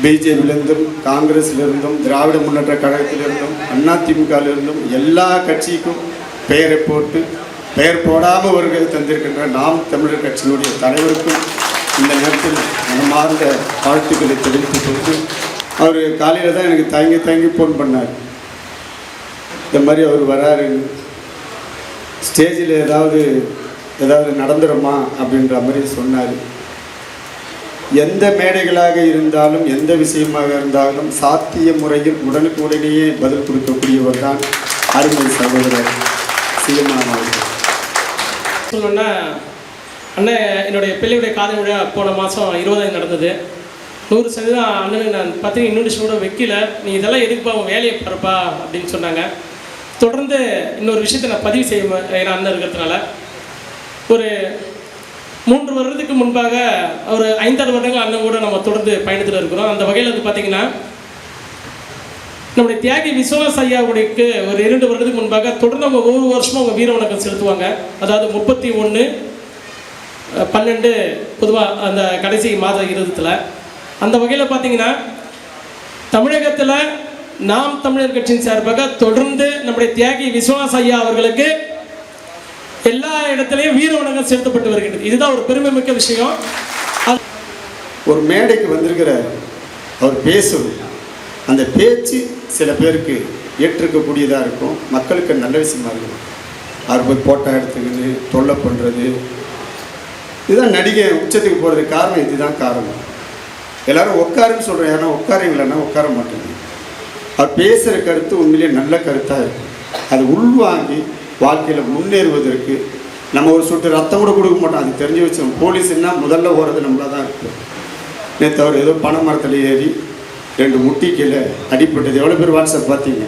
பிஜேபியிலிருந்தும் காங்கிரஸிலிருந்தும் திராவிட முன்னேற்ற கழகத்திலிருந்தும் அதிமுகவிலிருந்தும் எல்லா கட்சிக்கும் பெயரை போட்டு பெயர் போடாமல் அவர்கள் தந்திருக்கின்ற நாம் தமிழர் கட்சியினுடைய தலைவருக்கும் இந்த நேரத்தில் மனமார்ந்த வாழ்த்துக்களை தெரிவித்துக் கொண்டு அவர் காலையில் தான் எனக்கு தயங்கி ஃபோன் பண்ணார். இந்த மாதிரி அவர் வராரு, ஸ்டேஜில் ஏதாவது நடந்துடுமா அப்படின்ற மாதிரி சொன்னார். எந்த மேடைகளாக இருந்தாலும் எந்த விஷயமாக இருந்தாலும் சாத்திய முறையில் உடனுக்குடனேயே பதில் கொடுக்கக்கூடியவர் தான் அருமை சகோதரர் சீமான் அவர்கள். சொல்லணுன்னா அண்ணன் என்னுடைய பிள்ளையுடைய காதல் விழா போன மாதம் 20 நடந்தது. 100% அண்ணனுக்கு நான் பத்திரிகை இன்விடேஷன் கூட வைக்கல. நீ இதெல்லாம் எதுக்குப்பா உன் வேலையை பாருப்பா அப்படின்னு சொன்னாங்க. தொடர்ந்து இன்னொரு விஷயத்தை நான் பதிவு செய்ய அண்ணன் இருக்கிறதுனால ஒரு 3 வருடத்துக்கு முன்பாக ஒரு 5-6 வருடங்கள் அண்ணன் கூட நம்ம தொடர்ந்து பயணத்தில் இருக்கிறோம். அந்த வகையில் வந்து பார்த்திங்கன்னா நம்முடைய தியாகி விஸ்வநாத் ஐயாவுடையக்கு ஒரு 2 வருடத்துக்கு முன்பாக தொடர்ந்து அவங்க ஒவ்வொரு வருஷமும் அவங்க வீர வணக்கம் செலுத்துவாங்க. அதாவது 31/12 பொதுவாக அந்த கடைசி மாத இறுதியில். அந்த வகையில் பார்த்திங்கன்னா தமிழகத்தில் நாம் தமிழர் கட்சியின் சார்பாக தொடர்ந்து நம்முடைய தியாகி விஸ்வநாத் ஐயா அவர்களுக்கு எல்லா இடத்துலையும் வீர வணக்கம் செலுத்தப்பட்டு வருகிறது. இதுதான் ஒரு பெருமை மிக்க விஷயம். ஒரு மேடைக்கு வந்திருக்கிறார், அவர் பேசும் அந்த பேச்சு சில பேருக்கு ஏற்றுக்கக்கூடியதாக இருக்கும், மக்களுக்கு நல்ல விஷயமா இருக்கும். அவர் போய் போட்டோ எடுத்துக்கின்னு தொல்லை பண்ணுறது, இதுதான் நடிகை உச்சத்துக்கு போகிறதுக்கு காரணம். இதுதான் காரணம். எல்லோரும் உட்காருன்னு சொல்கிறேன், ஏன்னா உட்காருங்களேன்னா உட்கார மாட்டேங்குது. அவர் பேசுகிற கருத்து உண்மையிலே நல்ல கருத்தாக இருக்கும். அது உள்வாங்கி வாழ்க்கையில் முன்னேறுவதற்கு நம்ம ஒரு சொட்டு ரத்தம் கூட கொடுக்க மாட்டோம். அது தெரிஞ்சு வச்சோம். போலீஸ்ன்னா முதல்ல ஓடுறது நம்மளாக தான் இருக்கும். நேற்று அவர் ஏதோ பனை மரத்தில் ஏறி 2 முட்டி கீழே அடிப்பட்டது. எவ்வளோ பேர் வாட்ஸ்அப் பார்த்தீங்க?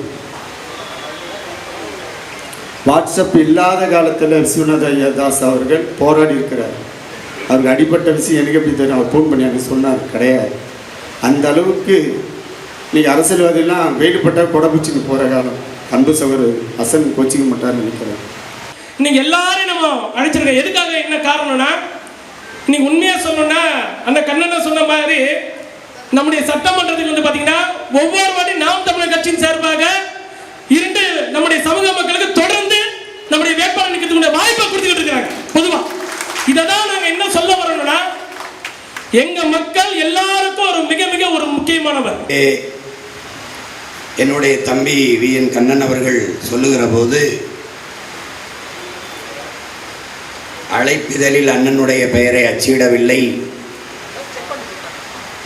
வாட்ஸ்அப் இல்லாத காலத்தில் விஸ்வநாத் ஐயா தாஸ் அவர்கள் போராடி இருக்கிறார். அவருக்கு அடிப்பட்ட விஷயம் எனக்கு எப்படி தெரியும்? அவர் ஃபோன் பண்ணி எனக்கு சொன்னார். கிடையாது. அந்த அளவுக்கு நீங்கள் அரசியல்வாதியெல்லாம் வெயிடுபட்டால் கொடைப்பிச்சுக்கு போகிற காலம். அன்பு சகோதரர் ஹசன் கோச்சிக்க மாட்டார்னு நினைக்கிறேன். இன்னைக்கு எல்லாரும் நம்ம அழைச்சிருக்கோம். எதுக்காக என்ன காரணம்னா, இன்னைக்கு உண்மையாக சொல்லணும்னா அந்த கண்ணனை சொன்ன மாதிரி நம்முடைய சட்டமன்றத்துக்கு வந்து பார்த்தீங்கன்னா ஒவ்வொரு வாட்டி நாம் தமிழர் கட்சியின் சார்பாக 2 நம்முடைய சமூக மக்களுக்கு தொடர்ந்து நம்முடைய வேட்பாளர் நிற்கிறதுக்கு வாய்ப்பை கொடுத்துக்கிட்டு இருக்கிறாங்க. பொதுவாக இதை தான் நாங்கள் என்ன சொல்ல வரணும்னா, எங்க மக்கள் எல்லாருக்கும் ஒரு மிக மிக ஒரு முக்கியமானவர். என்னுடைய தம்பி VN கண்ணன் அவர்கள் சொல்லுகிற போது, அழைப்பிதழில் அண்ணனுடைய பெயரை அச்சிடவில்லை,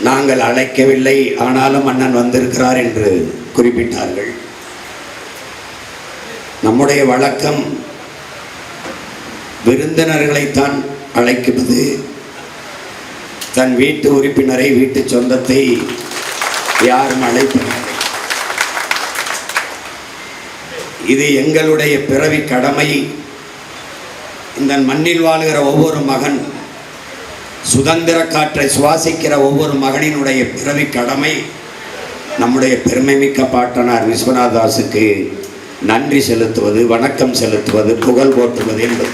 நாங்கள் அழைக்கவில்லை, ஆனாலும் அண்ணன் வந்திருக்கிறார் என்று குறிப்பிட்டார்கள். நம்முடைய வழக்கம் விருந்தினர்களைத்தான் அழைக்குவது, தன் வீட்டு உறுப்பினரை வீட்டு சொந்தத்தை யாரும் அழைப்பதில்லை. இது எங்களுடைய பிறவி கடமை. இந்த மண்ணில் வாழ்கிற ஒவ்வொரு மகன், சுதந்திர காற்றை சுவாசிக்கிற ஒவ்வொரு மகனினுடைய பிறவி கடமை நம்முடைய பெருமைமிக்க பாட்டனார் விஸ்வநாத் தாஸுக்கு நன்றி செலுத்துவது, வணக்கம் செலுத்துவது, புகழ் போற்றுவது என்பது.